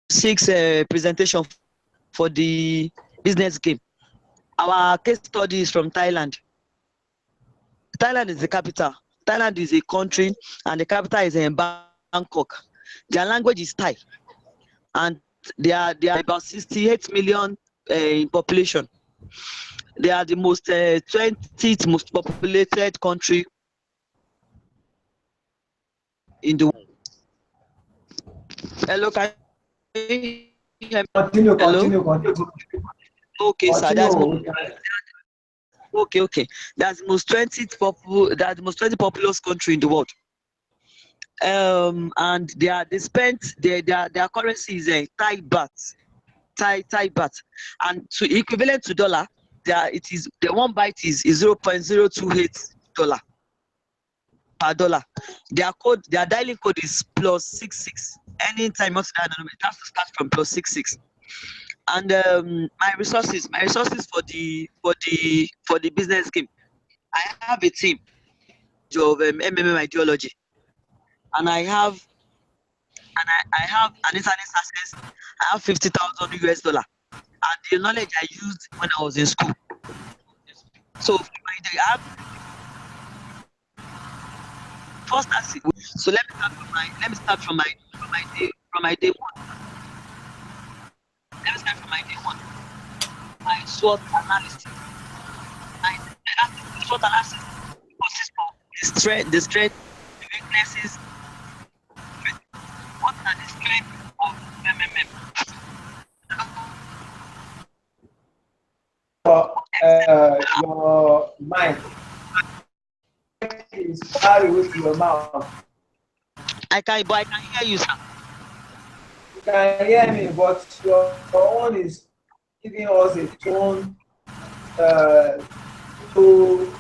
6 presentation for the business game. Our case study is from Thailand. Thailand is the capital. Thailand is a country, and the capital is in Bangkok. Their language is Thai, and they are about 68 million in population. They are the most 20th most populated country in the world. Hello, can you hear me? Continue. Okay, sir. Continue. Okay. That's the most 20 populous country in the world. And their currency is a Thai baht. Thai baht. And to equivalent to dollar, the one byte is $0.028 per dollar. Their dialing code is +66. Anytime you want to dial the number, it has to start from +66. And my resources for the business game. I have a team of MMM ideology, and I have an internet access. I have $50,000, and the knowledge I used when I was in school. So I have first access. So let me start from my day one. Let me start from my day one. My SWOT analysis. My SWOT analysis consists of the strength, the weaknesses. What are the strengths of MMM? Your mind is far away from your mouth. I can hear you, sir. You can hear me, but your own is giving us a tone to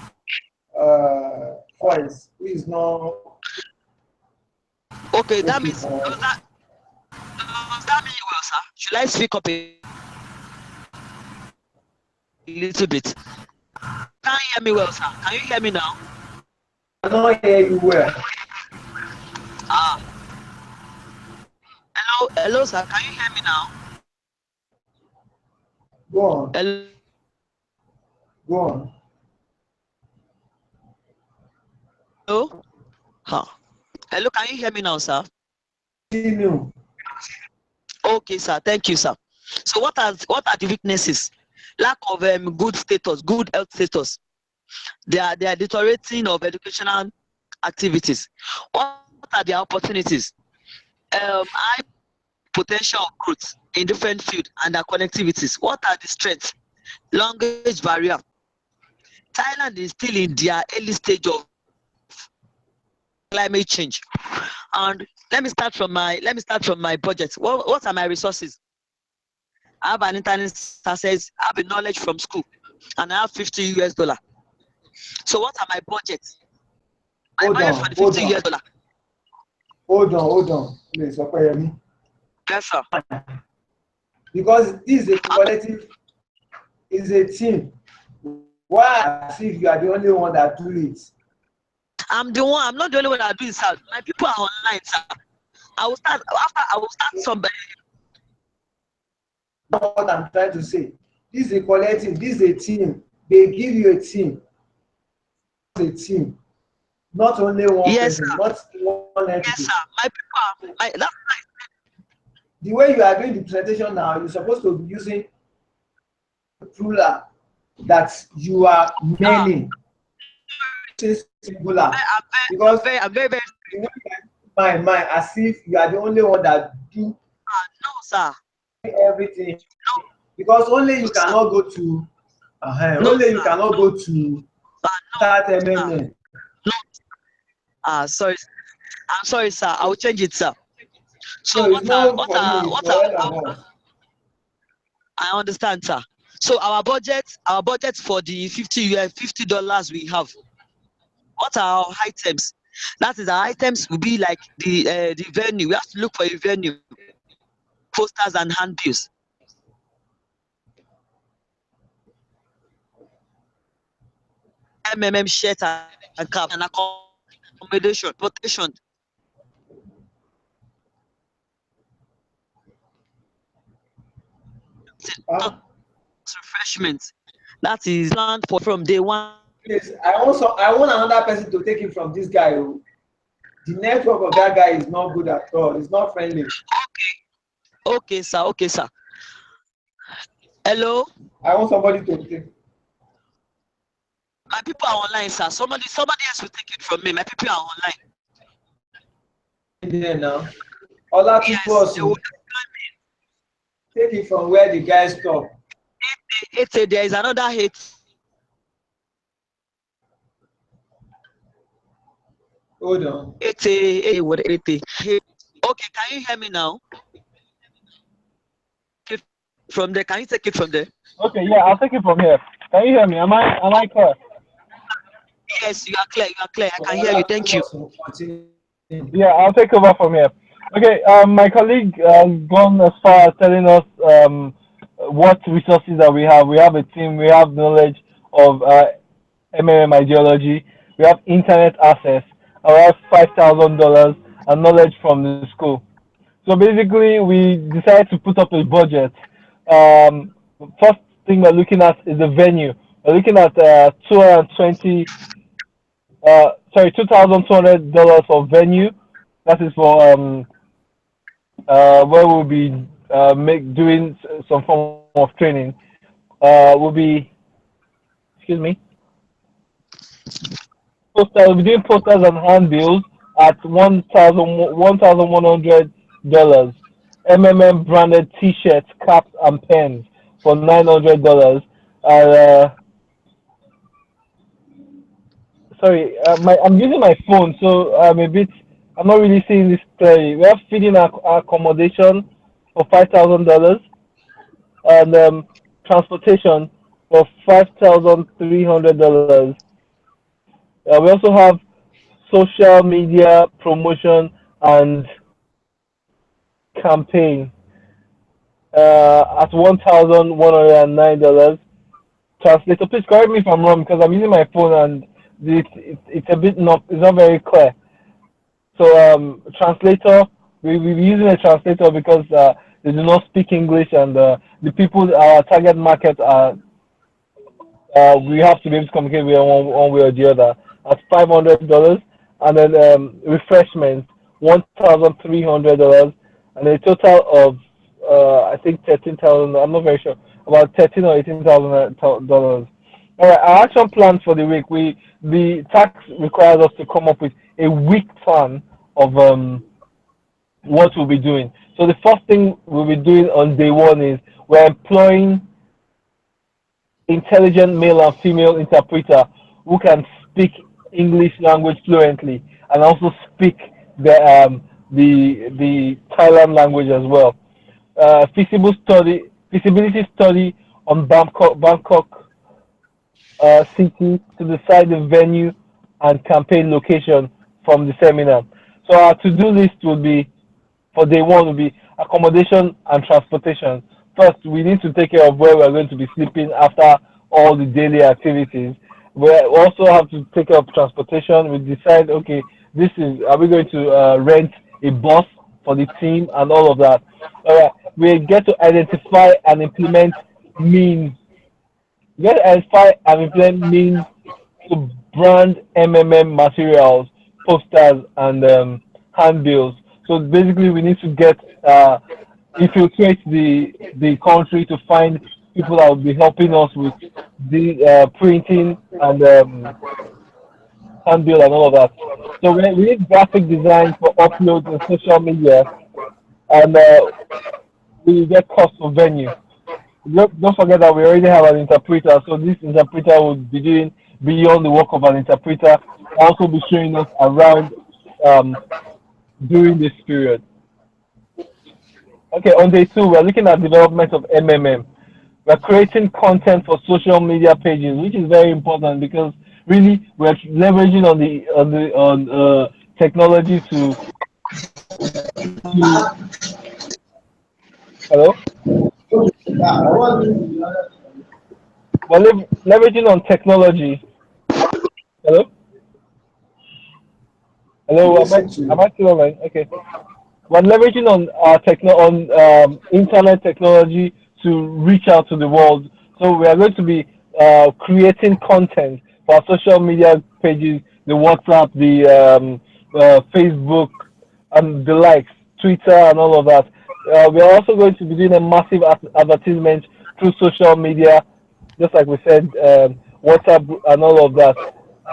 voice, which is not okay. That means does that mean well, sir? Should I speak up a little bit? Can you hear me well, sir? Can you hear me now? I don't hear you well. Hello, sir. Can you hear me now? Go on. Hello. Go on. Hello. Hello. Can you hear me now, sir? Continue. Okay, sir. Thank you, sir. So what are the weaknesses? Lack of good health status. They are deteriorating of educational activities. What are the opportunities? High potential of growth in different fields and their connectivities. What are the strengths? Language barrier. Thailand is still in their early stage of climate change. And let me start from my budget. What are my resources? I have an internet access, I have a knowledge from school, and I have $50. So what are my budgets? My budget for the $50. Hold on. Please, Opeyemi. Yes, sir. Because this is a collective, is a team. Why as if you are the only one that do it? I'm not the only one that do it, sir. My people are online, sir. I will start somebody. That's what I'm trying to say. This is a collective, this is a team. They give you a team. It's a team. Not only one person, Sir. not one entity. Yes, sir. My people are that's right. The way you are doing the presentation now, you're supposed to be using plural, that you are many. Singular. Because I'm very my as if you are the only one that do no, sir. Everything. No. Because only you cannot go to you cannot go to start MMM. No. Sorry. I'm sorry, sir. I will change it, sir. So I understand, sir. So our budget for the $50 we have. What are our items? That is, our items will be like the venue. We have to look for a venue, posters and handbills. MMM shirt and cap and accommodation, protection. Ah, refreshment. That is planned for from day one. please, I want another person to take it from this guy. Oh. The network of that guy is not good at all. It's not friendly. Okay, sir. Okay, sir. Hello. I want somebody to take. My people are online, sir. Somebody else will take it from me. My people are online. There now. Ola to Yes, they will. take it from where the guy stopped. There is another hate. Hold on. Okay, can you hear me now? From there, can you take it from there? Okay, yeah, I'll take it from here. Can you hear me? Am I clear? Yes, you are clear. You are clear. I can hear you. Thank you. Yeah, I'll take over from here. Okay, my colleague has gone as far as telling us what resources that we have. We have a team. We have knowledge of MMM ideology. We have internet access. We have $5,000 and knowledge from the school. So basically, we decided to put up a budget. First thing we're looking at is the venue. We're looking at 220 $2,200 for venue. That is for where we'll be doing some form of training. We'll be, excuse me, we'll be doing posters and handbills at $1,100. MMM branded T-shirts, caps, and pens for $900. Sorry, I'm using my phone, so I'm not really seeing this clearly. We have feeding accommodation for $5,000 and transportation for $5,300. We also have social media promotion and campaign at $1,109. Translator, please correct me if I'm wrong because I'm using my phone and it's a bit it's not very clear. So translator, we'll be using a translator because they do not speak English and the people our target market are we have to be able to communicate with them one way or the other. At $500 and then refreshments $1,300 and a total of I think 13,000. I'm not very sure about 13 or $18,000. All right, our action plan for the week. The tax requires us to come up with a week plan of what we'll be doing. So the first thing we'll be doing on day one is we're employing intelligent male and female interpreter who can speak English language fluently and also speak the Thailand language as well. Feasibility study on Bangkok city to decide the venue and campaign location from the seminar. So our to-do list will be for day one will be accommodation and transportation. First, we need to take care of where we're going to be sleeping after all the daily activities. We also have to take care of transportation. We decide, okay, are we going to rent a bus for the team and all of that. We get to identify and implement means. We get to identify and implement means to brand MMM materials, posters, and handbills. So basically, we need to get infiltrate the country to find people that will be helping us with the printing and handbill and all of that. So we need graphic design for uploads on social media, and we get cost of venue. Don't forget that we already have an interpreter, so this interpreter will be doing beyond the work of an interpreter, also be showing us around during this period. Okay, on day two, we're looking at development of MMM. We're creating content for social media pages, which is very important because really we're leveraging on technology to hello. We're leveraging on technology. Hello. Hello. Am I still online? Okay. We're leveraging on internet technology to reach out to the world. So we are going to be creating content for our social media pages, the WhatsApp, the Facebook, and the likes, Twitter, and all of that. We are also going to be doing a massive advertisement through social media, just like we said, WhatsApp and all of that.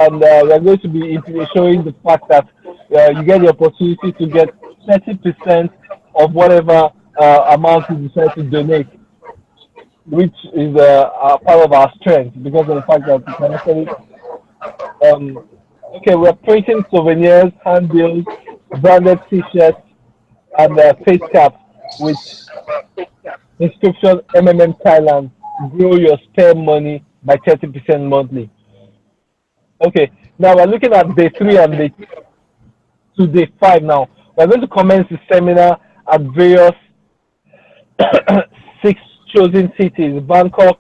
And we are going to be showing the fact that you get the opportunity to get 30% of whatever amount you decide to donate, which is a part of our strength because of the fact that we can actually okay, we're printing souvenirs, handbills, branded T-shirts, and face caps with inscription MMM Thailand. Grow your spare money by 30% monthly. Okay, now we're looking at day 3 and day to day 5 now. We're going to commence the seminar at various 6 chosen cities: Bangkok,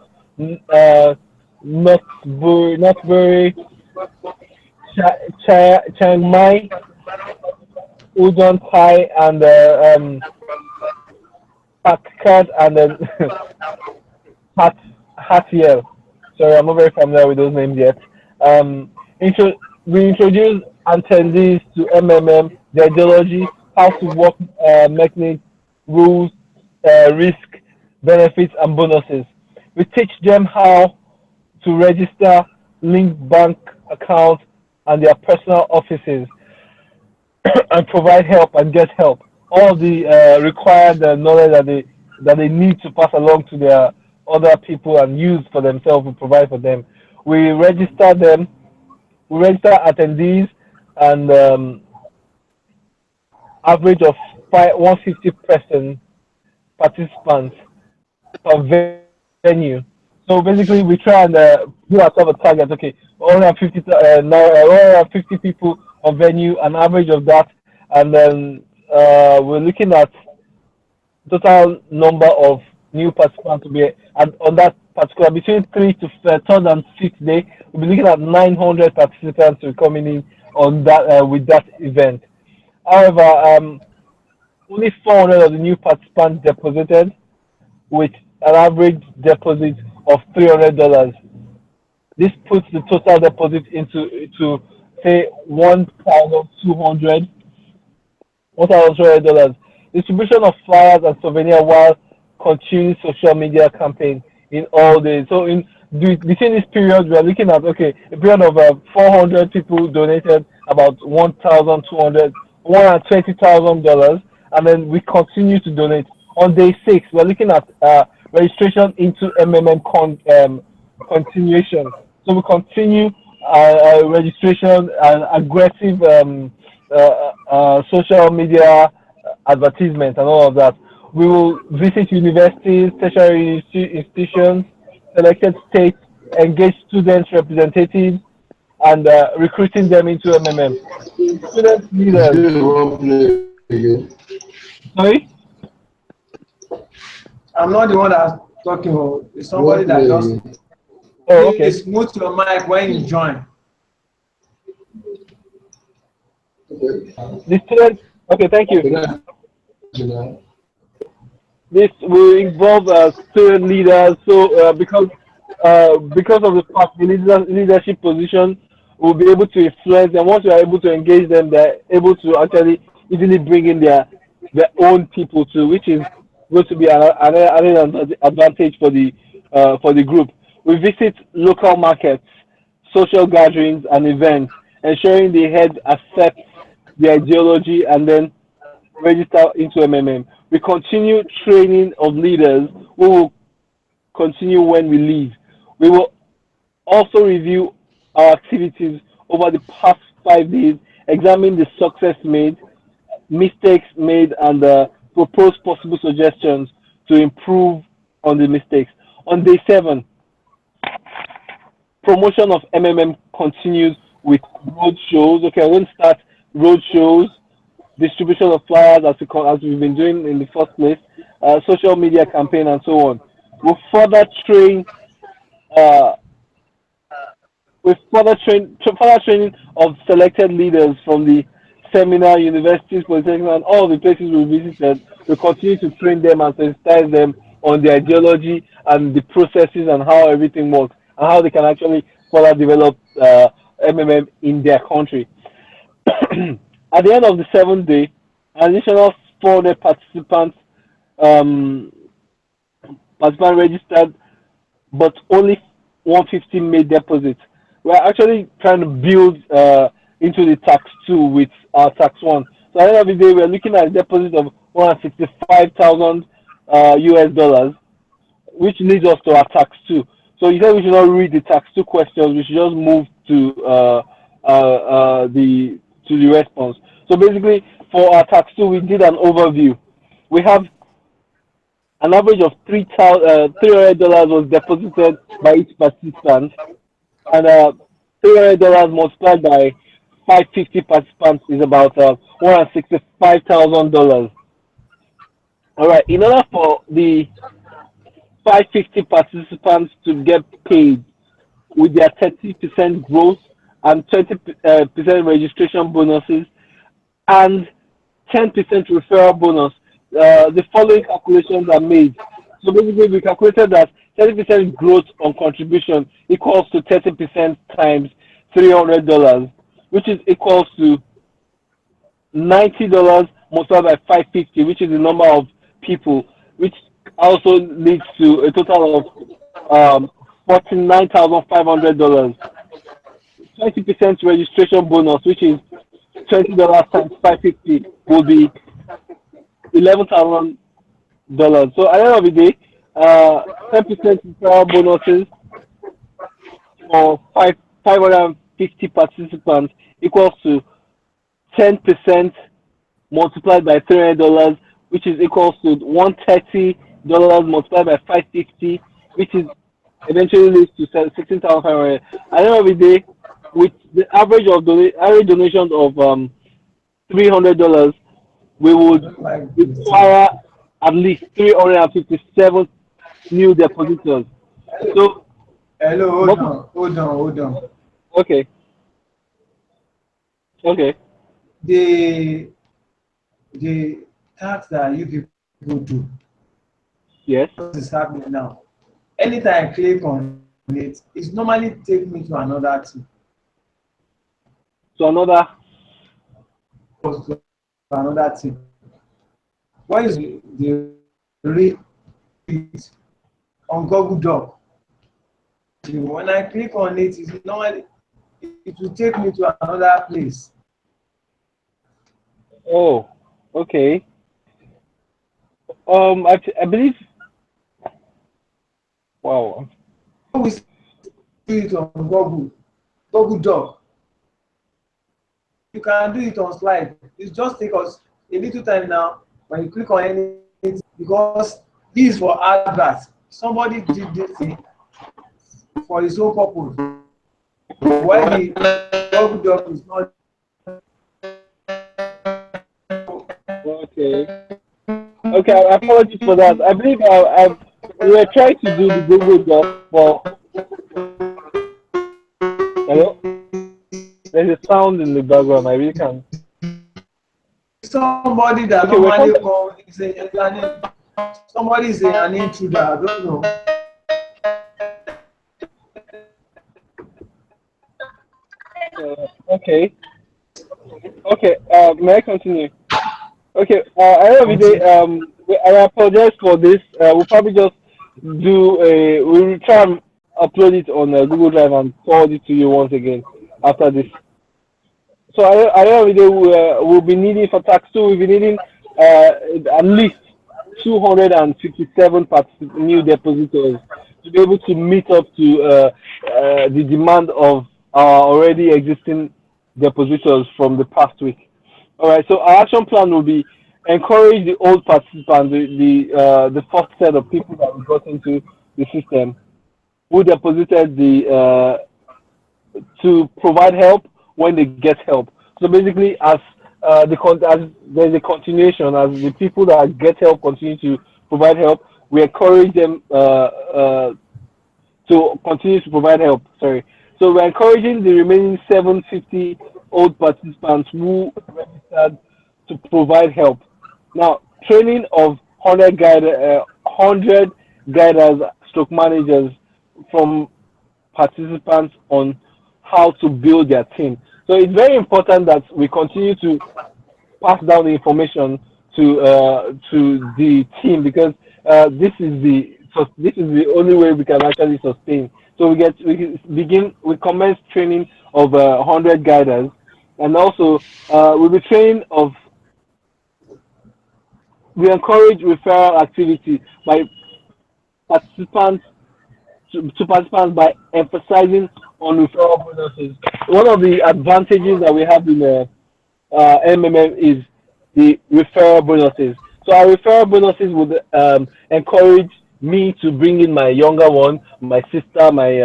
North Bury, Chiang Mai, Udon Thai, and Phuket, and then Hattiel. Sorry, I'm not very familiar with those names yet. We introduce attendees to MMM, the ideology, how to work, mechanics, rules, risk, benefits, and bonuses. We teach them how to register, link bank accounts, and their personal offices, and provide help and get help. All the required knowledge that they need to pass along to their other people and use for themselves. We provide for them. We register them. We register attendees, and average of 150 participants per venue. So basically, we try and do ourselves a target. Okay, 150 people on venue, an average of that, and then we're looking at total number of new participants to be, and on that particular between 3 to 3rd and 5th day, we'll be looking at 900 participants to be coming in on that with that event. However, only 400 of the new participants deposited, with an average deposit of $300. This puts the total deposit into say $1,200. Distribution of flyers and souvenir while continuing social media campaign in all days. So between this period, we are looking at a period of 400 people donated about $120,000, and then we continue to donate. On day 6, we're looking at registration into MMM continuation. So we continue registration and aggressive social media advertisement and all of that. We will visit universities, tertiary institutions, selected states, engage students representatives, and recruiting them into MMM. Student leaders. Sorry? I'm not the one that's talking about. It's somebody that just. Oh, okay. Please mute your mic when you join. The students. Okay, thank you. This will involve student leaders. So because of the fact the leadership position, will be able to influence them. Once you are able to engage them, they're able to actually easily bring in their own people too, which is going to be an advantage for the group. We visit local markets, social gatherings, and events, ensuring the head accepts the ideology and then register into MMM. We continue training of leaders who will continue when we leave. We will also review our activities over the past 5 days, examine the success made, mistakes made, and propose possible suggestions to improve on the mistakes. On day 7, promotion of MMM continues with road shows. Okay, I'm going to start road shows, distribution of flyers as we've been doing in the first place, social media campaign, and so on. We'll further train. Further training of selected leaders from the seminar, universities, polytechnics, and all the places we visited. We continue to train them and sensitize them on the ideology and the processes and how everything works and how they can actually further develop MMM in their country. At the end of the 7th day, an additional 400 um, participants registered, but only 150 made deposits. We're actually trying to build into the tax 2 with our tax 1. So at the end of the day, we're looking at a deposit of 165,000 US dollars, which leads us to our tax 2. So you said we should not read the tax 2 questions. We should just move to the response. So basically, for our tax 2, we did an overview. We have an average of $300 was deposited by each participant, and $300 multiplied by 550 participants is about $165,000. All right. In order for the 550 participants to get paid with their 30% growth and 20% registration bonuses and 10% referral bonus, the following calculations are made. So basically, we calculated that 30% growth on contribution equals to 30% times $300, which is equals to $90 multiplied by 550, which is the number of people, which also leads to a total of $49,500. 20% registration bonus, which is $20 times 550, will be $11,000. So at the end of the day, 10% referral bonuses for 550 participants equals to 10% multiplied by $300, which is equals to $130 multiplied by 550, which is eventually leads to 16,500. At the end of the day, with the average donations of $300, we would require at least 357 new depositors. So, hello, hold on. Okay. The tax that you people do. Yes. What is happening now? Anytime I click on it, it's normally take me to another thing. So another. What is the rate on Google Doc? When I click on it, it will take me to another place. Oh, okay. I believe. Wow. We do it on Google Doc. You can do it on slide. It just take us a little time now when you click on anything, because this is for adverts. Somebody did this thing for his own purpose. Why the Google Doc is not. Okay, apologies for that. I believe we were trying to do the Google Doc for. Hello? There's a sound in the background. I really can't. Somebody that normally comes somebody is an intruder. I don't know. Okay. May I continue? Okay. Every day, I apologize for this. We'll probably just we'll try and upload it on Google Drive and forward it to you once again after this. So every day we'll be needing for tax 2. We'll be needing at least 257 new depositors to be able to meet up to the demand of our already existing depositors from the past week. All right, so our action plan will be encourage the old participants, the first set of people that we got into the system who deposited to provide help when they get help. So basically, as there's a continuation, as the people that get help continue to provide help, we encourage them to continue to provide help. Sorry. So we're encouraging the remaining 750 old participants who registered to provide help. Now, training of 100 100 guiders, stroke managers from participants on how to build their team. So it's very important that we continue to pass down the information to the team, because this is the only way we can actually sustain. So we commence training of 100 guiders, and also we'll be training of we encourage referral activity by participants to participants by emphasizing on referral bonuses. One of the advantages that we have in MMM is the referral bonuses. So our referral bonuses would encourage me to bring in my younger one, my sister, my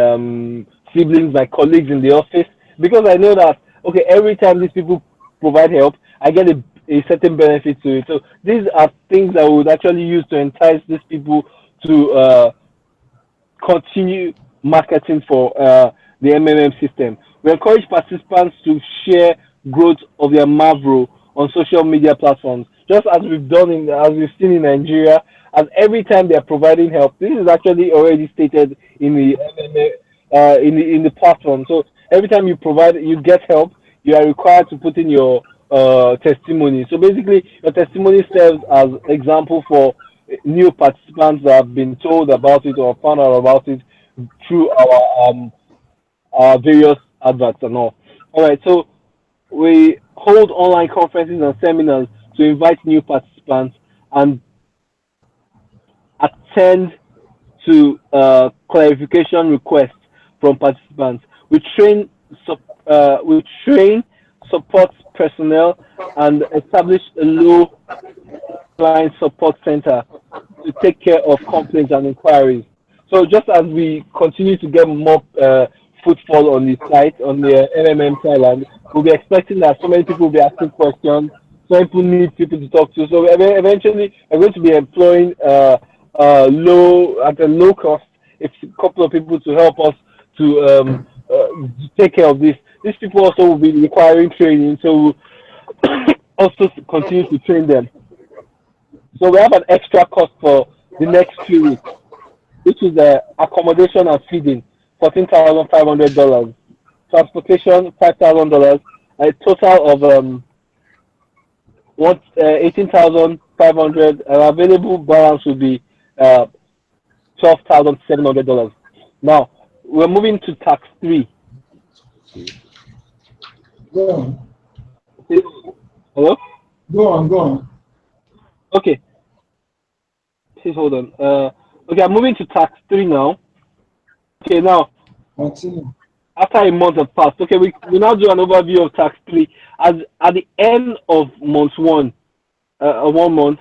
siblings, my colleagues in the office, because I know that okay, every time these people provide help, I get a certain benefit to it. So these are things that we would actually use to entice these people to continue marketing for the MMM system. We encourage participants to share growth of their Mavro on social media platforms, just as as we've seen in Nigeria. And every time they are providing help, this is actually already stated in the MMA, in the platform. So every time you get help, you are required to put in your testimony. So basically, your testimony serves as example for new participants that have been told about it or found out about it through our various adverts and all. All right, so we hold online conferences and seminars to invite new participants and attend to clarification requests from participants. We train support personnel and establish a low line support center to take care of complaints and inquiries. So just as we continue to get more footfall on the site, on the MMM Thailand, we'll be expecting that so many people will be asking questions. So people need people to talk to. So eventually, we're going to be employing at a low cost, a couple of people to help us to take care of this. These people also will be requiring training, so we'll also continue to train them. So we have an extra cost for the next 2 weeks, which is accommodation and feeding, $14,500, transportation, $5,000, a total of 18,500. Available balance will be $12,700. Now we're moving to tax 3. Go on. Hello? Go on. Okay. Please hold on. Okay, I'm moving to tax 3 now. Okay, now Continue. after a month has passed, okay, we now do an overview of tax 3. As at the end of month 1, 1 month,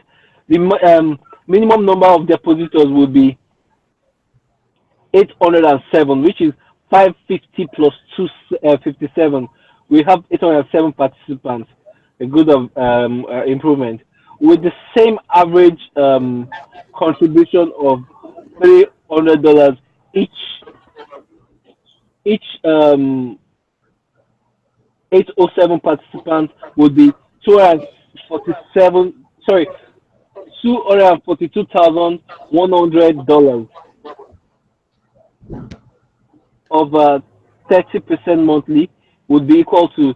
the minimum number of depositors will be 807, which is 550 plus 257. We have 807 participants, a good improvement, with the same average contribution of $300 each. Each 807 participants would be $242,100 of 30% monthly would be equal to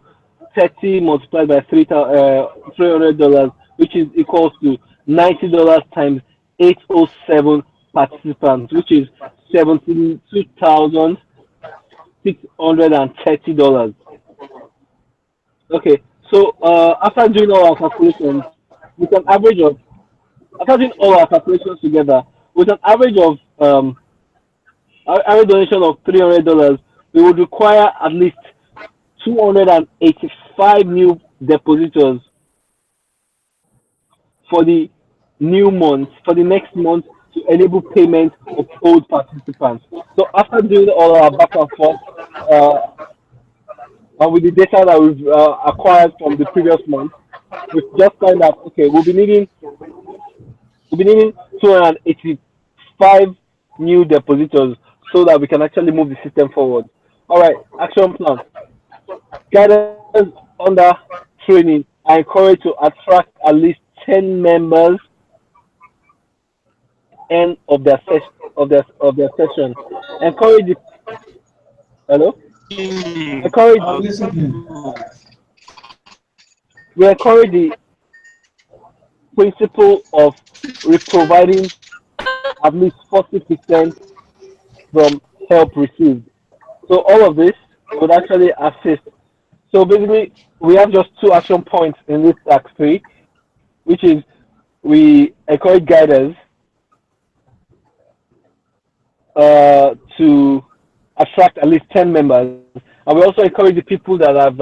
30 multiplied by $300, which is equals to $90 times 807 participants, which is $72,630. Okay, so after doing all our calculations, with an average of after doing all our calculations together, with an average of average donation of $300, we would require at least 285 new depositors for the next month to enable payment of old participants. So after doing all our back and forth, and with the data that we've acquired from the previous month, we've just found out okay, we'll be needing 285 new depositors so that we can actually move the system forward. All right, action plan. Guidance under training are encouraged to attract at least 10 members end of their of their session. Encourage the hello. Encourage I'm listening. we encourage the principle of providing at least 40% from help received. So all of this would actually assist. So basically, we have just two action points in this tax three, which is we encourage guiders to attract at least 10 members, and we also encourage the people that have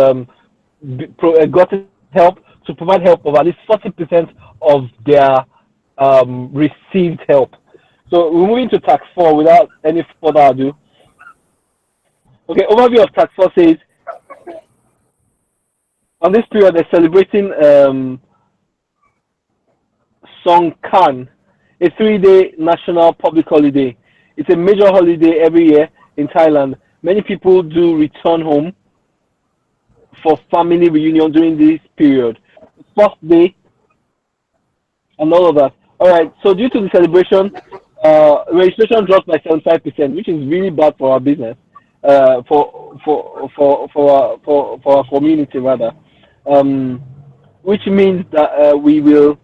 gotten help to provide help of at least 40% of their received help. So we're moving to tax four without any further ado. Okay, overview of tax four says on this period they're celebrating Songkran, a 3-day national public holiday. It's a major holiday every year in Thailand. Many people do return home for family reunion during this period. First day and all of that. All right. So due to the celebration, registration dropped by 75%, which is really bad for our business, for our community rather. Which means that we will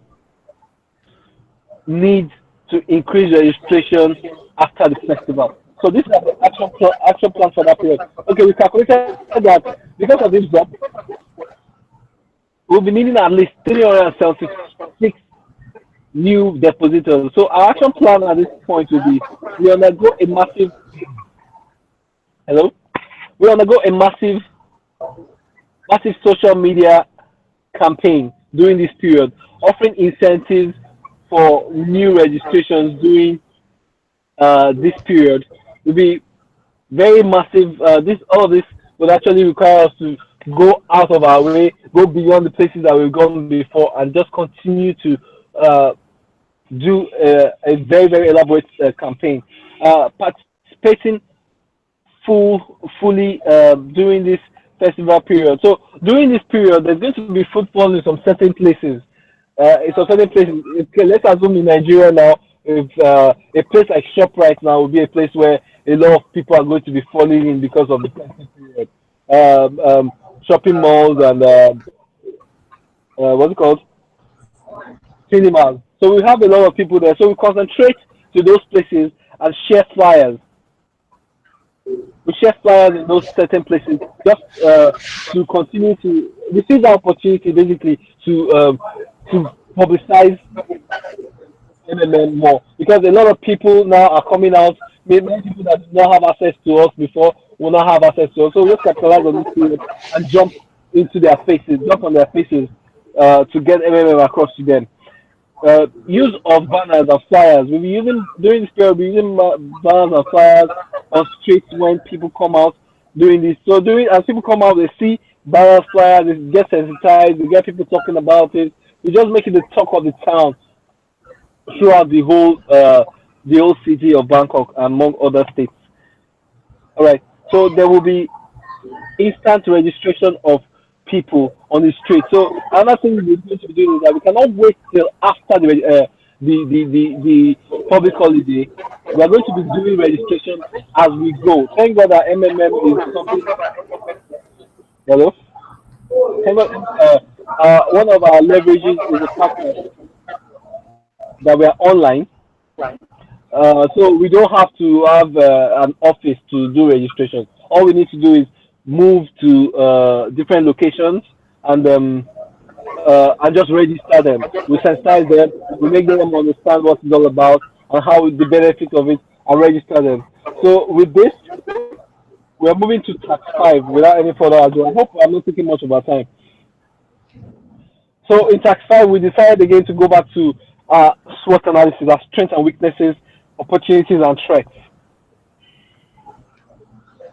need to increase registration after the festival. So this is the action plan for that period. Okay, we calculated that because of this drop, we'll be needing at least 376 new depositors. So our action plan at this point will be we undergo a massive hello. We undergo a massive social media campaign during this period, offering incentives for new registrations during this period. Will be very massive. All of this will actually require us to go out of our way, go beyond the places that we've gone before, and just continue to do a very, very elaborate campaign. Participating fully during this festival period. So during this period, there's going to be footfall in some certain places. In some certain places, okay, let's assume in Nigeria now, if a place like ShopRite now will be a place where a lot of people are going to be falling in because of the festive period. Shopping malls and what's it called? Cinemas. So we have a lot of people there. So we concentrate to those places and share flyers. We share flyers in those certain places just to continue to receive the opportunity basically to publicize MMM more, because a lot of people now are coming out. Many people that did not have access to us before will not have access to us. So we'll capitalize on this period and jump on their faces to get MMM across to them. Use of banners and flyers. We'll be using during this period. We'll be using banners and flyers on streets when people come out doing this. So as people come out, they see banners, flyers, they get sensitized. They get people talking about it. We just make it the talk of the town throughout the whole city of Bangkok, among other states. All right. So there will be instant registration of people on the street. So another thing we're going to be doing is that we cannot wait till after the public holiday. We are going to be doing registration as we go. Thank God that MMM is something. Hello. Thank God, one of our leverages is the fact that we are online. So we don't have to have an office to do registration. All we need to do is move to different locations and just register them. We sensitize them. We make them understand what it's all about and how the benefit of it, and register them. So with this, we are moving to tax 5 without any further ado. I hope I'm not taking much of our time. So in tax 5, we decided again to go back to SWOT analysis, our strengths and weaknesses, opportunities and threats.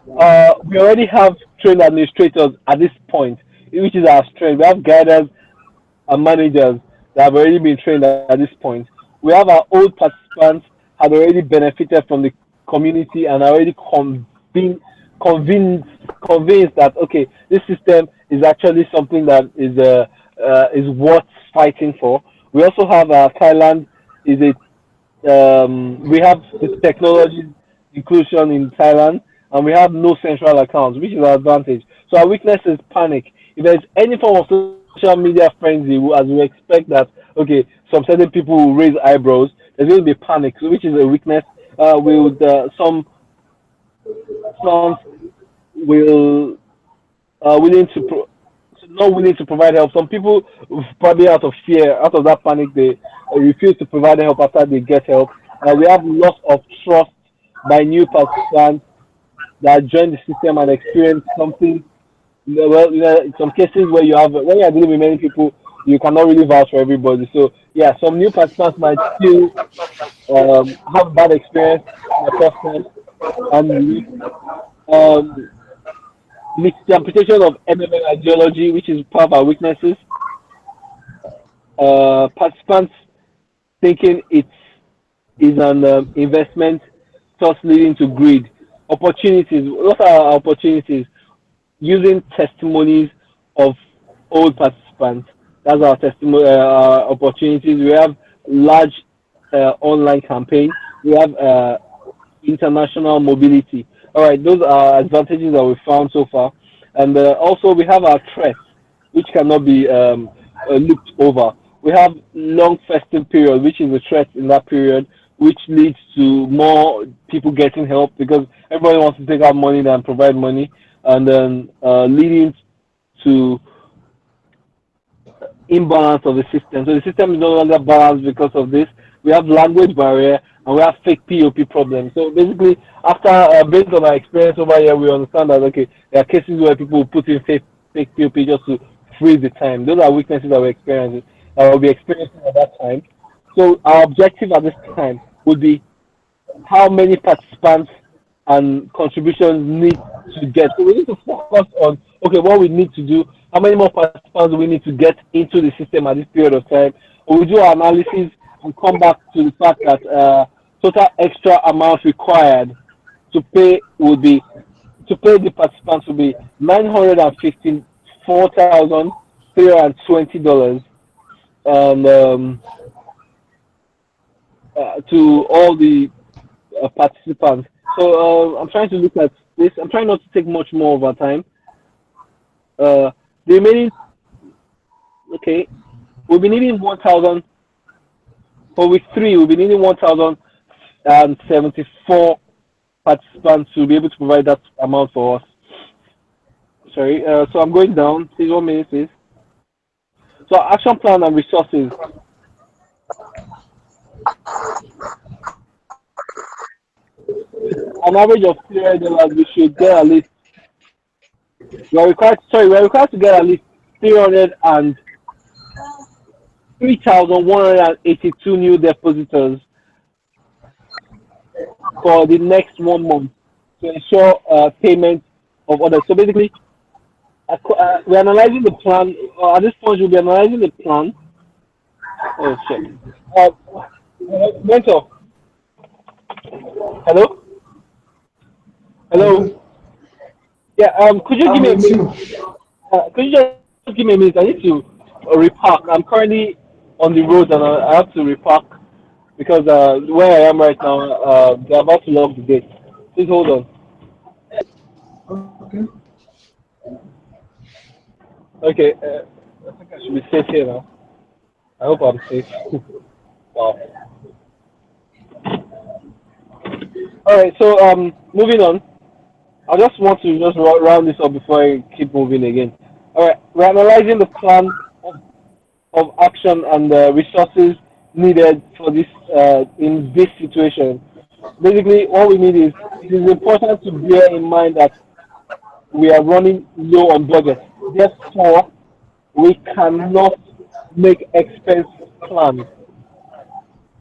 We already have trained administrators at this point, which is our strength. We have guiders and managers that have already been trained at this point. We have our old participants had already benefited from the community and are already convinced that okay, this system is actually something that is worth fighting for. We also have Thailand is a we have the technology inclusion in Thailand, and we have no central accounts, which is our advantage. So our weakness is panic. If there's any form of social media frenzy, as we expect that, okay, some certain people will raise eyebrows, there's going to be panic, so which is a weakness. With some will willing to not willing to provide help. Some people probably out of fear, out of that panic, they refuse to provide help after they get help. We have loss of trust by new participants that join the system and experience something. Well, in some cases where you have when you are dealing with many people, you cannot really vouch for everybody. So yeah, some new participants might still have a bad experience in the first time and um, misinterpretation of MMM ideology, which is part of our weaknesses. Participants thinking it is an investment, thus leading to greed. Opportunities. What are our opportunities? Using testimonies of old participants. That's our testimony opportunities. We have large online campaign. We have international mobility. All right, those are advantages that we found so far, and also we have our threats, which cannot be looked over. We have long festive period, which is a threat in that period, which leads to more people getting help because everybody wants to take out money than provide money, and then leading to imbalance of the system. So the system is no longer balanced because of this. We have language barrier and we have fake POP problems. So basically, after based on our experience over here, we understand that okay, there are cases where people will put in fake POP just to freeze the time. Those are weaknesses that we're experiencing, that we'll be experiencing at that time. So our objective at this time would be how many participants and contributions need to get. So we need to focus on okay, what we need to do, how many more participants do we need to get into the system at this period of time. We'll do our analysis and come back to the fact that total extra amount required to pay would be to pay the participants will be $954,320 and to all the participants. So I'm trying to look at this. I'm trying not to take much more of our time. The remaining, okay, we'll be needing 1,000 for week 3. We'll be needing 1,074 participants to be able to provide that amount for us. Sorry, so I'm going down. Please 1 minute, please. So action plan and resources. An average of $300, we should get at least. We're required to get at least 3,182 new depositors for the next 1 month to ensure payment of orders. So basically, we're analyzing the plan. At this point, we'll be analyzing the plan. Oh shit! Mentor. Hello. Hello. Yeah. Could you give me a minute? Could you just give me a minute? I need to repark. I'm currently on the road and I have to repark because where I am right now, they're about to lock the gate. Please hold on. Okay. Okay. I think I should be safe here now. I hope I'm safe. Wow. All right. So moving on. I just want to just round this up before I keep moving again. All right, we're analyzing the plan of action and the resources needed for this in this situation. Basically, what we need is it is important to bear in mind that we are running low on budget. Therefore, we cannot make expense plans.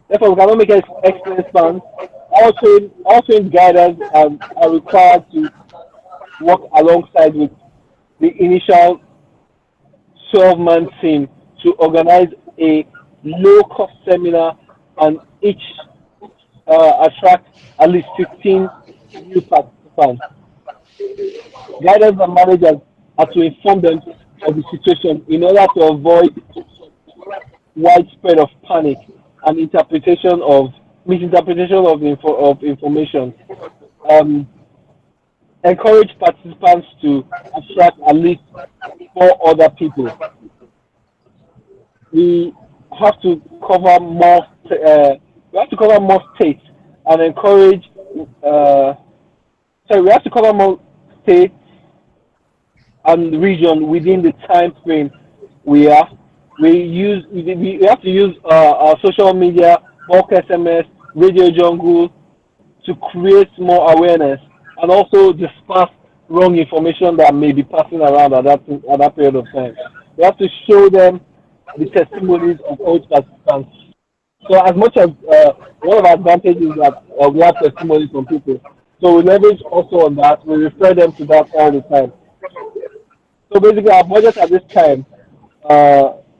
Therefore, we cannot make expense plans. Also in guidance are required to work alongside with the initial 12-man team to organize a low-cost seminar and each attract at least 15 new participants. Guidance and managers are to inform them of the situation in order to avoid widespread of panic and interpretation of misinterpretation of information. Um, Encourage participants to attract at least 4 other people. We have to cover more. We have to cover more states and encourage. Uh, Sorry, we have to cover more states and region within the time frame we have. We have to use our social media, bulk SMS, radio jungle to create more awareness and also disperse wrong information that may be passing around at that period of time. We have to show them the testimonies of all participants. So as much as one of our advantages is that we have testimonies from people, so we leverage also on that. We refer them to that all the time. So basically, our budget at this time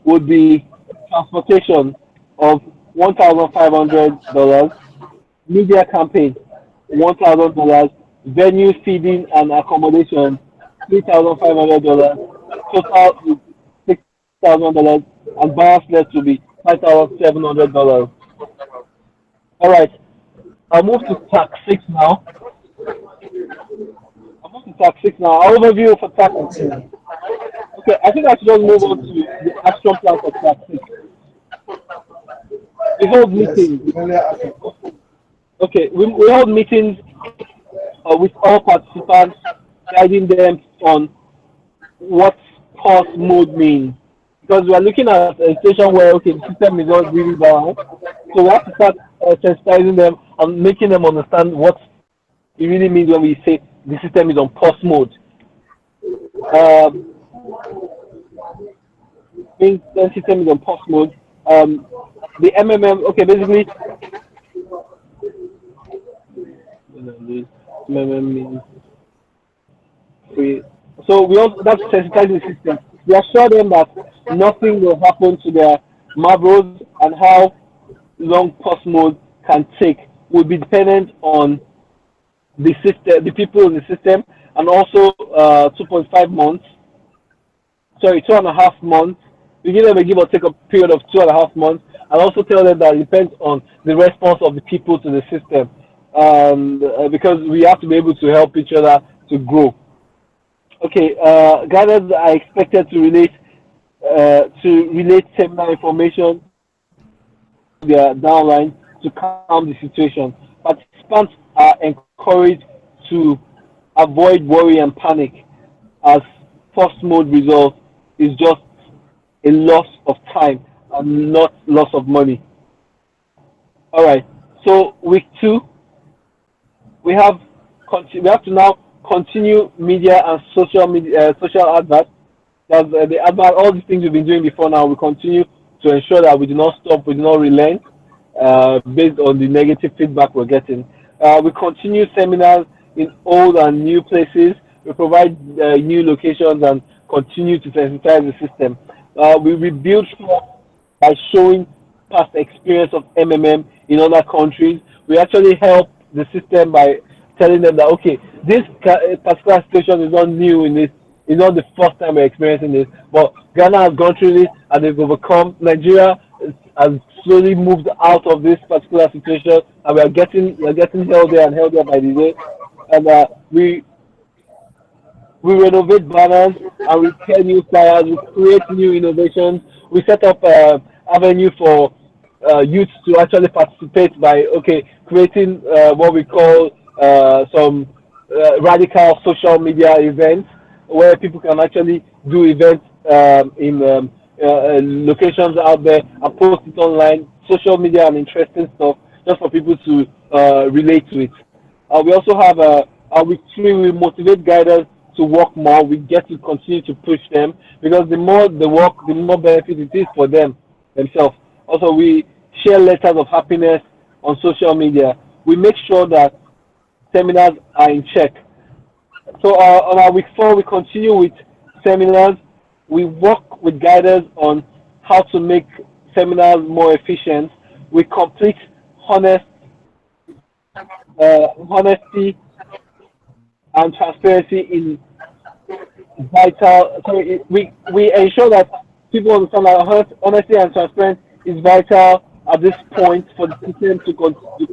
would be transportation of $1,500, media campaign $1,000, venue feeding and accommodation $3,500, total is $6,000, and balance left to be $5,700. All right, I'll move to tax six now. Tax six now. Overview for tax six. Okay, I think I should just move on to the action plan for tax six. We hold meetings. Okay, we hold meetings with all participants, guiding them on what pause mode means. Because we are looking at a situation where, okay, the system is not really down. So we have to start sensitizing them and making them understand what it really means when we say the system is on pause mode. Means the system is on pause mode. The MMM, okay, basically, MMM means free. So we also that's sensitizing the system. We assure them that nothing will happen to their marbles, and how long pause mode can take will be dependent on the system, the people in the system, and also 2.5 months. Sorry, 2.5 months. We give them a give or take a period of 2.5 months, and also tell them that it depends on the response of the people to the system, because we have to be able to help each other to grow. Okay, guiders are expected to relate seminar information to their downline to calm the situation. Participants are encouraged to avoid worry and panic, as pause mode result is just a loss of time and not loss of money. All right. So week 2, we have to now continue media and social advert. That's the advert. All these things we've been doing before. Now we continue to ensure that we do not stop, we do not relent, based on the negative feedback we're getting. We continue seminars in old and new places. We provide new locations and continue to sensitize the system. We rebuild by showing past experience of MMM in other countries. We actually help the system by telling them that, okay, this particular situation is not new in this. It's not the first time we're experiencing this, but Ghana has gone through this and they've overcome. Nigeria has slowly moved out of this particular situation, and we're getting healthier and healthier by the day. And we renovate banners, and we tell new flyers, we create new innovations. We set up avenue for youth to actually participate by creating what we call some radical social media events, where people can actually do events in locations out there and post it online, social media and interesting stuff, just for people to relate to it. We also have we motivate guiders to work more. We get to continue to push them, because the more they work, the more benefit it is for them themselves. Also, we share letters of happiness on social media. We make sure that seminars are in check. So on our week 4, we continue with seminars. We work with guiders on how to make seminars more efficient. We complete honesty and transparency in vital. We ensure that people understand that honesty and transparency is vital, at this point for the system to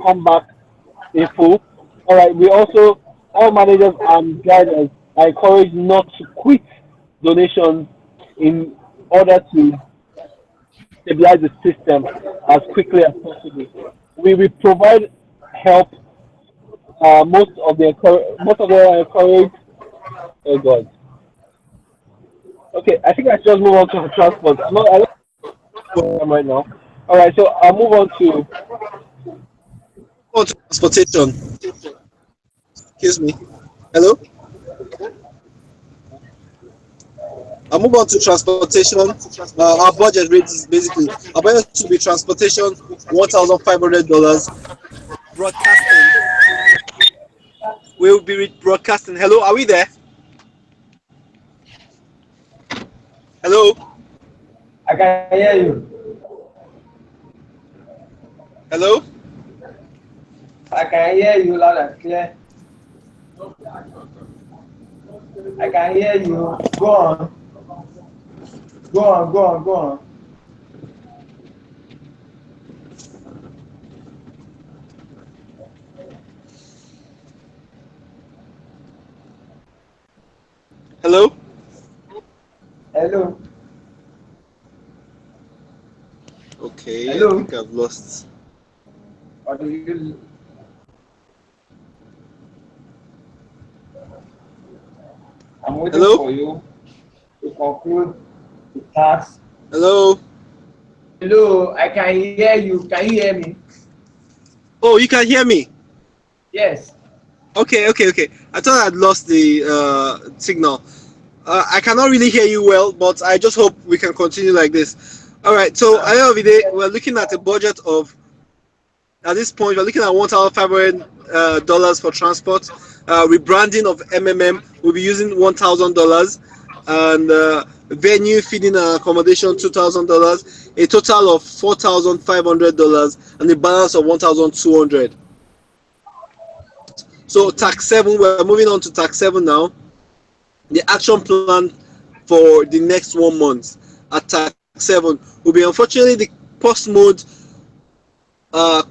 come back in full. All right. We also, all managers and guiders are encouraged not to quit donations in order to stabilize the system as quickly as possible. We will provide help. Most of them are encouraged. Oh God. Okay, I think I should just move on to transport. I don't know right now. All right, so I'll move on to. On to transportation. Excuse me. Hello? I'll move on to transportation. Our budget rate is basically our budget to be transportation $1,500. Broadcasting. We'll be broadcasting. Hello, are we there? Hello? I can hear you. Hello? I can hear you loud and clear. I can hear you. Go on. Go on, go on, go on. Hello? Hello. Okay, Hello? I think I've lost. Or do you? I'm waiting Hello? for you to conclude the task. Hello? Hello, I can hear you. Can you hear me? Oh, you can hear me? Yes. Okay. I thought I'd lost the signal. I cannot really hear you well, but I just hope we can continue like this. All right. So at the end of the day, we're looking at a budget of, at this point, we're looking at $1,500 for transport. Rebranding of MMM, we'll be using $1,000, and venue, feeding, and accommodation $2,000. A total of $4,500, and a balance of $1,200. So tax 7, we're moving on to tax 7 now. The action plan for the next 1 month at tax 7 will be, unfortunately, the post mode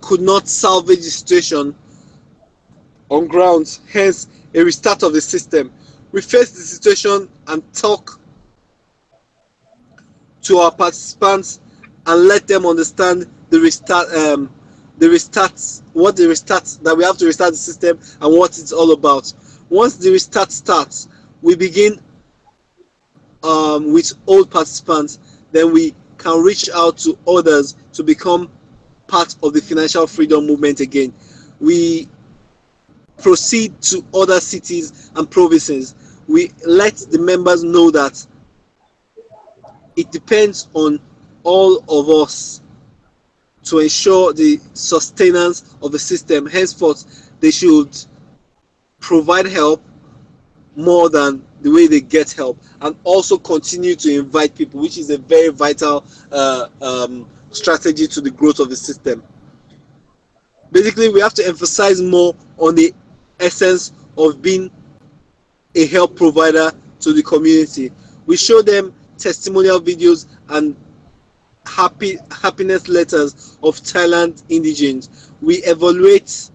could not salvage the situation on grounds, hence a restart of the system. We face the situation and talk to our participants and let them understand the restart, that we have to restart the system and what it's all about. Once the restart starts, we begin with old participants, then we can reach out to others to become part of the financial freedom movement again. We proceed to other cities and provinces. We let the members know that it depends on all of us to ensure the sustenance of the system. Henceforth, they should provide help more than the way they get help, and also continue to invite people, which is a very vital strategy to the growth of the system. Basically, we have to emphasize more on the essence of being a help provider to the community. We show them testimonial videos and happiness letters of Thailand indigenes. We evaluation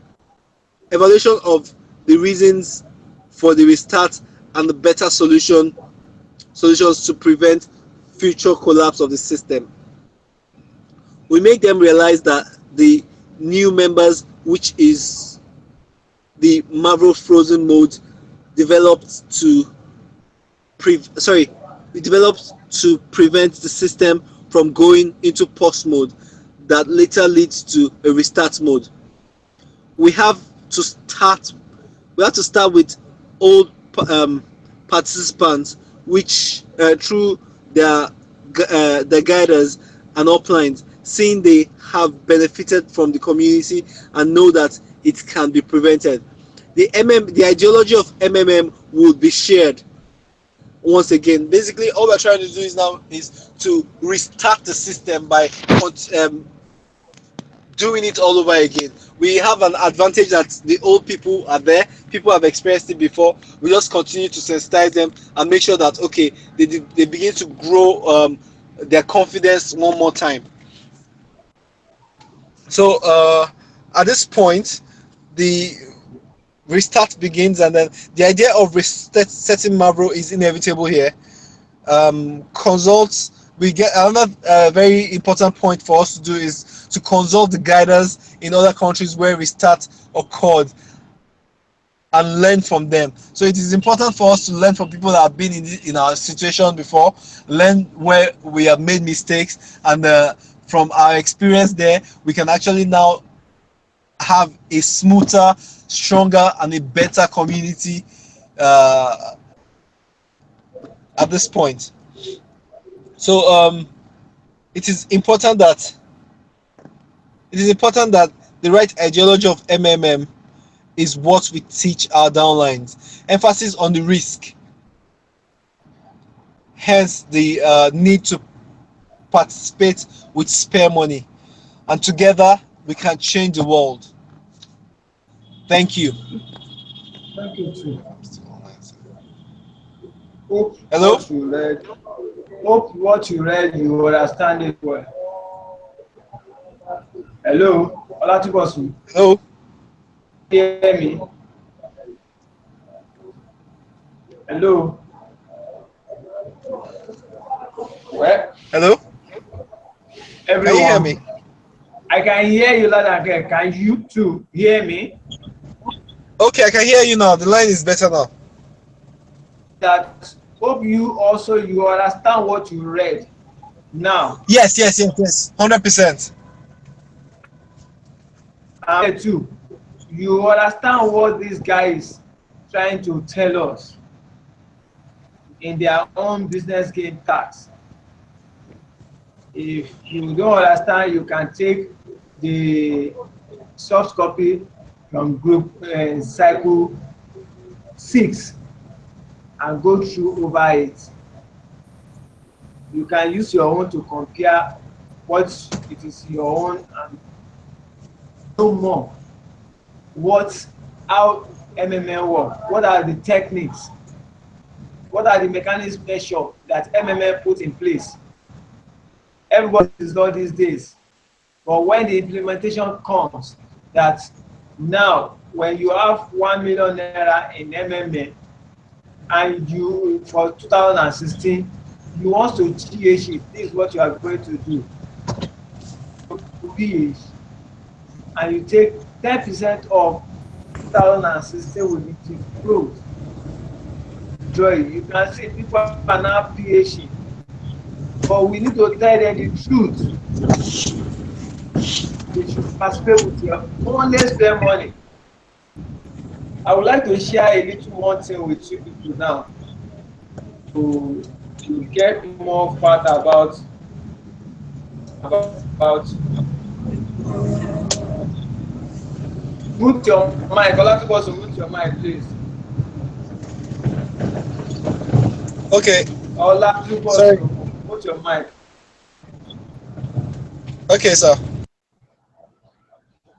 of the reasons for the restart and the better solutions to prevent future collapse of the system. We make them realize that the new members, which is the Marvel Frozen mode, developed to prevent the system from going into post mode that later leads to a restart mode. We have to start with old participants, which through their guiders and uplines, seeing they have benefited from the community and know that it can be prevented. The ideology of MMM will be shared once again. Basically, all we're trying to do is to restart the system by doing it all over again. We have an advantage that the old people are there. People have experienced it before. We just continue to sensitize them and make sure that they begin to grow their confidence one more time. So at this point, the restart begins, and then the idea of resetting Mavro is inevitable here. Consult. We get another very important point for us to do is to consult the guiders in other countries where restart occurred and learn from them. So it is important for us to learn from people that have been in our situation before, learn where we have made mistakes, and from our experience there, we can actually now have a smoother, stronger, and a better community at this point. So it is important that the right ideology of MMM is what we teach our downlines. Emphasis on the risk, hence the need to participate with spare money, and together we can change the world. Thank you. Thank you too. Hope Hello? what you read, you understand it well. Hello, Olatibosu, Hello? hear me? Hello? Well, Hello? everyone. Can you hear me? I can hear you loud and clear. Can you too hear me? Okay, I can hear you now. The line is better now. That hope you understand what you read now. Yes. 100%. And too, you understand what this guy is trying to tell us in their own business game tax. If you don't understand, you can take the soft copy from group cycle 6 and go through over it. You can use your own to compare what it is your own and know more how MMM work, what are the techniques, what are the mechanisms measure that MMM put in place. Everybody is not these days, but when the implementation comes, that now when you have 1 million naira in MMA and you for 2016 you want to GH it, this is what you are going to do. PH, and you take 10% of 2016 will be disclosed. Joy, you can see people are now PHing, but we need to tell them the truth. They should participate with your only spare money. I would like to share a little more thing with you people now to get more fact about mute your mic. Olatibosu, mute your mic, please. Okay. Olatibosu, mute your mic. Okay, sir.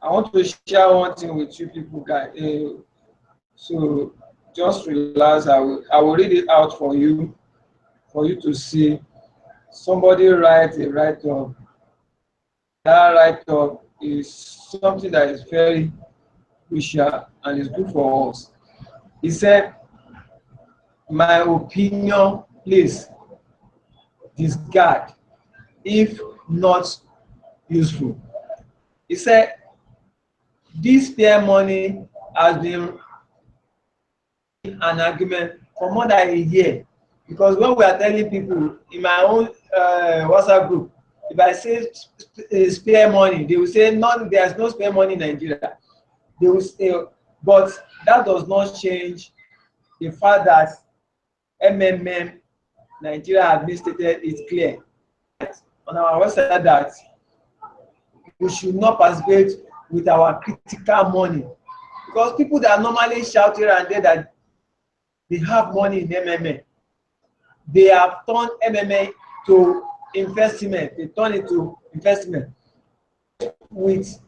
I want to share one thing with you people, guys. So just relax. I will read it out for you to see. Somebody write a write-up. That write-up is something that is very crucial and is good for us. He said, "My opinion, please discard if not useful." He said, "This spare money has been an argument for more than a year, because when we are telling people in my own WhatsApp group, if I say spare money, they will say there's no spare money in Nigeria. They will say, but that does not change the fact that MMM Nigeria administrated is clear on our website that we should not participate with our critical money, because people that normally shout here and there that they have money in MMA, they have turned MMA to investment. They turn it to investment with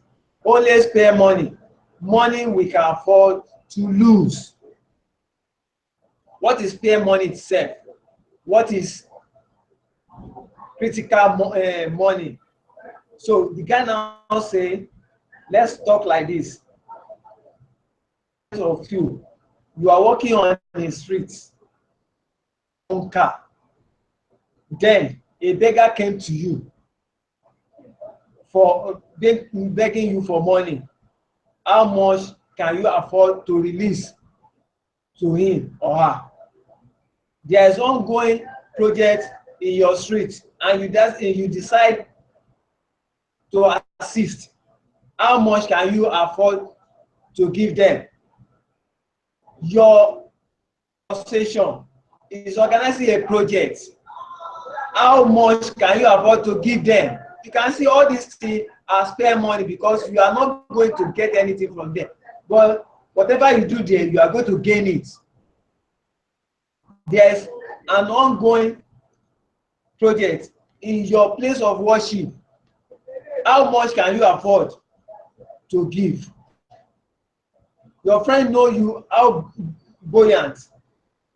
only spare money we can afford to lose. What is spare money itself? What is critical money? So the guy now say Let's talk like this. Of you are walking on the streets, on car. Then a beggar came to you for begging you for money. How much can you afford to release to him or her? There is ongoing project in your street, and you decide to assist. How much can you afford to give them? Your association is organizing a project. How much can you afford to give them? You can see all these things as spare money because you are not going to get anything from them. But whatever you do there, you are going to gain it. There's an ongoing project in your place of worship. How much can you afford to give? Your friend know you how buoyant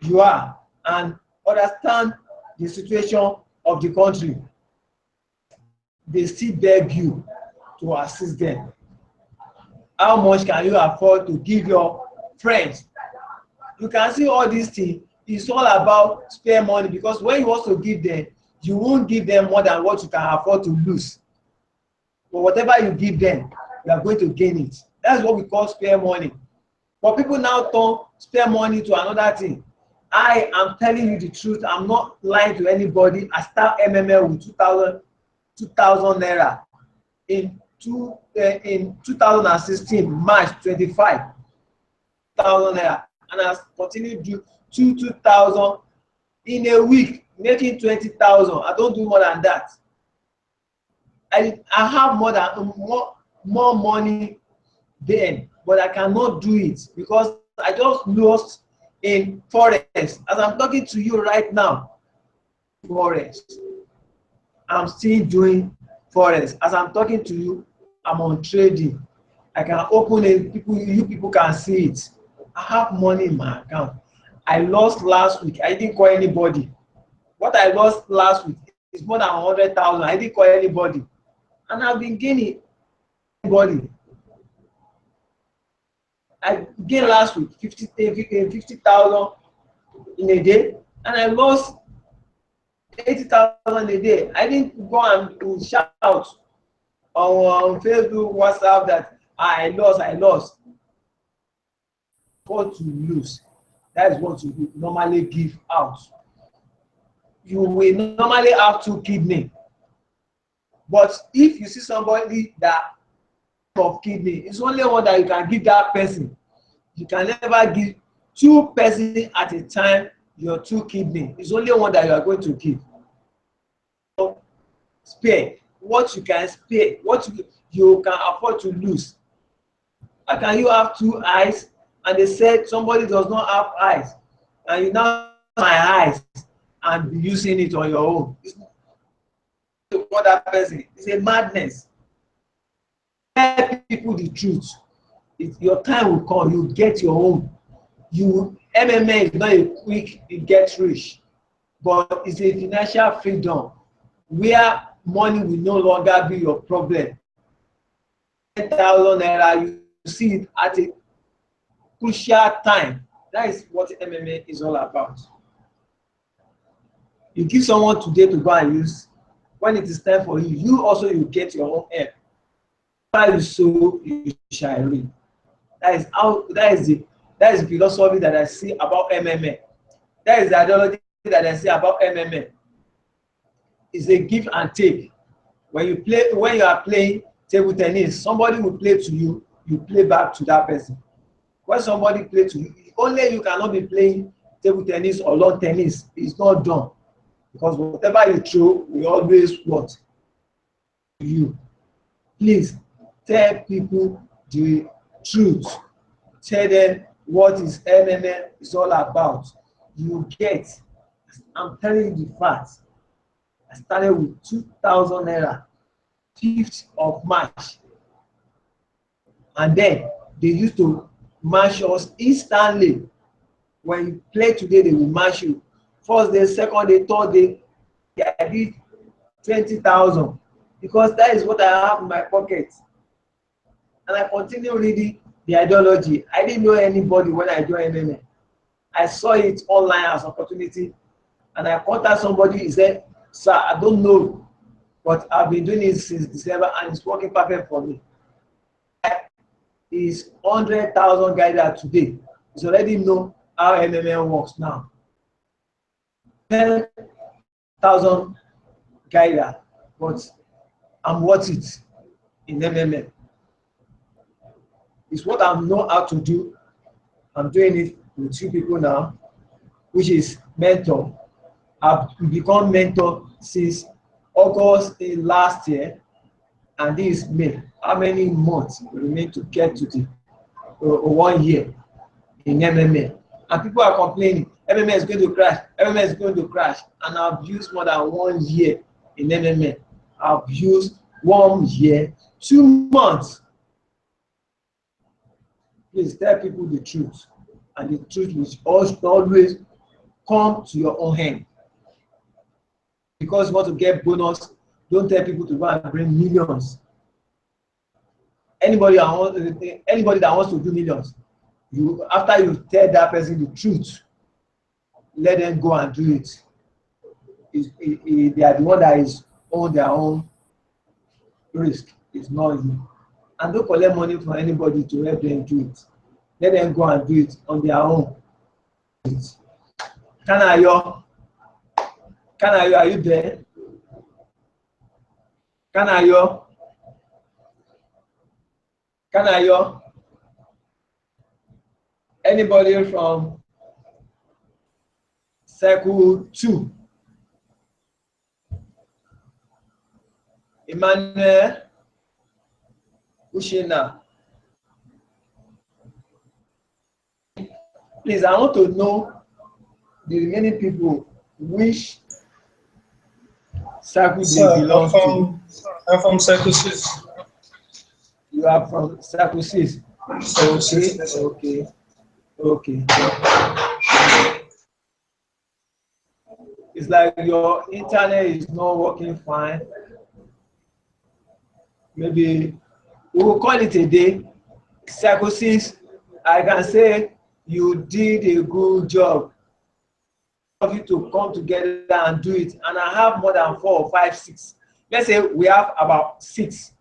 you are and understand the situation of the country. They still beg you to assist them. How much can you afford to give your friends? You can see all these things. It's all about spare money because when you want to give them, you won't give them more than what you can afford to lose. But whatever you give them, you are going to gain it. That's what we call spare money. But people now turn spare money to another thing. I am telling you the truth. I'm not lying to anybody. I start MMM with 2,000 naira in 2016 March 25, 1,000 naira, and I continue to do 2,000 in a week, making 20,000. I don't do more than that. I have more money then, but I cannot do it because I just lost in forex. As I'm talking to you right now, forex. I'm still doing forex. As I'm talking to you, I'm on trading. I can open it. You people can see it. I have money in my account. I lost last week. I didn't call anybody. What I lost last week is more than 100,000. I didn't call anybody, and I've been gaining. Anybody. I gained last week 50,000 in a day, and I lost 80,000 a day. I didn't go and shout on Facebook, WhatsApp that I lost. What to lose? That is what you normally give out. You will normally have 2 kidneys, but if you see somebody that of kidney, it's only one that you can give that person. You can never give 2 persons at a time your 2 kidney. It's only one that you are going to give. So, spare what you can spare, what you can afford to lose. How can you have 2 eyes and they said somebody does not have eyes and you now have my eyes and be using it on your own? It's not for that person. It's a madness. Tell people the truth. Your time will come. You get your own. MMA is not a quick get rich, but it's a financial freedom where money will no longer be your problem. 10,000 naira, you see it at a crucial time. That is what MMA is all about. You give someone today to go and use. When it is time for you, you get your own help. While you sow, you shall reap. That is the philosophy that I see about MMA. That is the ideology that I see about MMA. It's a give and take. When you are playing table tennis, somebody will play to you, you play back to that person. When somebody plays to you, only you cannot be playing table tennis or lawn tennis. It's not done. Because whatever you throw, we always what? You. Please tell people the truth. Tell them what is MMA is all about. You get. I'm telling you the facts. I started with 2,000 naira, 5th of March. And then they used to match us instantly. When you play today, they will match you. First day, second day, third day, I did 20,000 because that is what I have in my pocket. and I continue reading the ideology. I didn't know anybody when I joined MMA. I saw it online as opportunity, and I contacted somebody. He said, "Sir, I don't know, but I've been doing it since December, and it's working perfect for me." Is 100,000 guider today. He's already know how MMA works now. 10,000 guider, but I'm worth it in MMA. It's what I know how to do. I'm doing it with 2 people now, which is mentor. I've become mentor since August last year, and this is May. How many months remain to get to the 1 year in MMA? And people are complaining, MMA is going to crash, MMA is going to crash. And I've used more than 1 year in MMA. I've used 1 year, 2 months. Please tell people the truth, and the truth will always come to your own hand. Because you want to get bonus, don't tell people to go and bring millions. Anybody that wants to do millions, after you tell that person the truth, let them go and do it. They are the one that is on their own risk. It's not you. And don't collect money from anybody to help them do it. Let them go and do it on their own. Kanayo, are you there? Kanayo, anybody from Circle 2? Emmanuel Ushina. Please, I want to know the remaining people which circle they belong to. I'm from Circle 6. You are from Circle 6. Okay. It's like your internet is not working fine. Maybe we will call it a day. Circle 6, I can say you did a good job of you to come together and do it. And I have more than 4 or 5, 6. Let's say we have about 6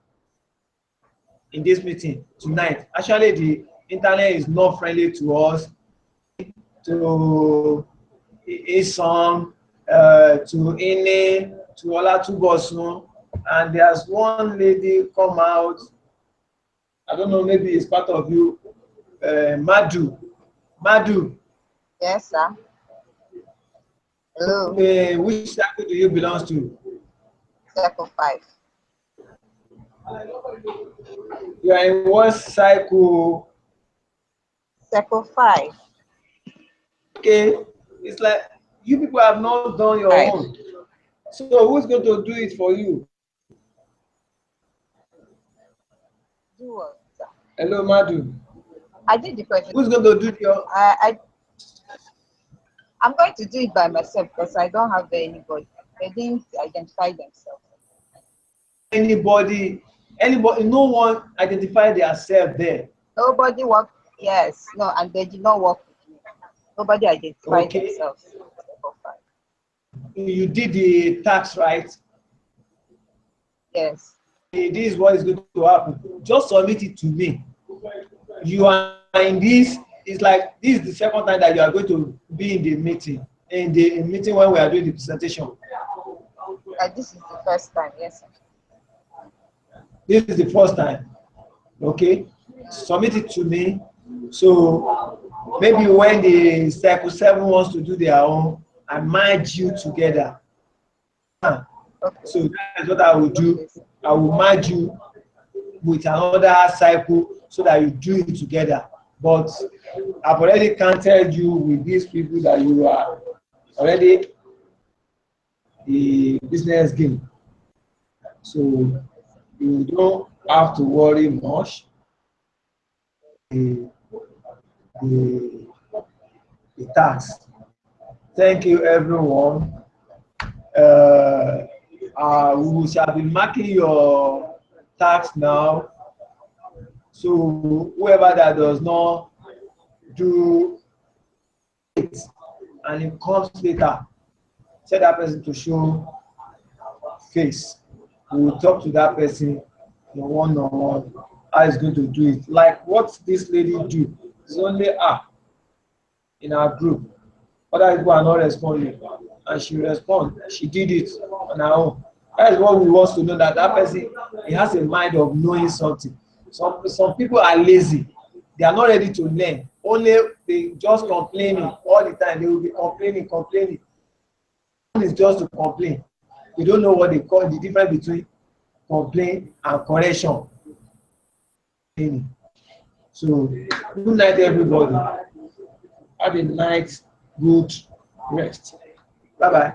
in this meeting tonight. Actually, the internet is not friendly to us, to Isom, to Ine, to Olatubosun, and there's one lady come out. I don't know, maybe it's part of you, Madu. Yes, sir. Hello. Which circle do you belong to? Circle 5. You are in what cycle? Circle 5. Okay, it's like you people have not done your own. So who's going to do it for you? Do what, sir? Hello, Madu. I did the question. Who's going to do your? I'm going to do it by myself because I don't have anybody. They didn't identify themselves. Anybody, no one identified themselves there. Nobody worked. Yes, no, and they did not work with me. Nobody identified themselves. You did the tax, right? Yes. This is what is going to happen. Just submit it to me. You are in this. It's like this is the second time that you are going to be in the meeting. In the meeting when we are doing the presentation. This is the first time, yes, sir. This is the first time. Okay. Submit it to me. So maybe when the Circle 7 wants to do their own, I merge you together. Okay. So that is what I will do. I will merge you with another cycle so that you do it together. But I've already counted you with these people that you are already the business game. So you don't have to worry much. The tax. Thank you, everyone. We shall be marking your tax now. So whoever that does not do it and it comes later, tell that person to show face. We will talk to that person in one-on-one how he's going to do it. Like what this lady do, it's only her in our group. Other people are not responding, and she respond. She did it on her own. That is what we want to know, that that person, he has a mind of knowing something. Some people are lazy. They are not ready to learn. Only they just complaining all the time. They will be complaining. One is just to complain. They don't know what they call the difference between complaint and correction. So good night, everybody. Have a nice, good rest. Bye bye.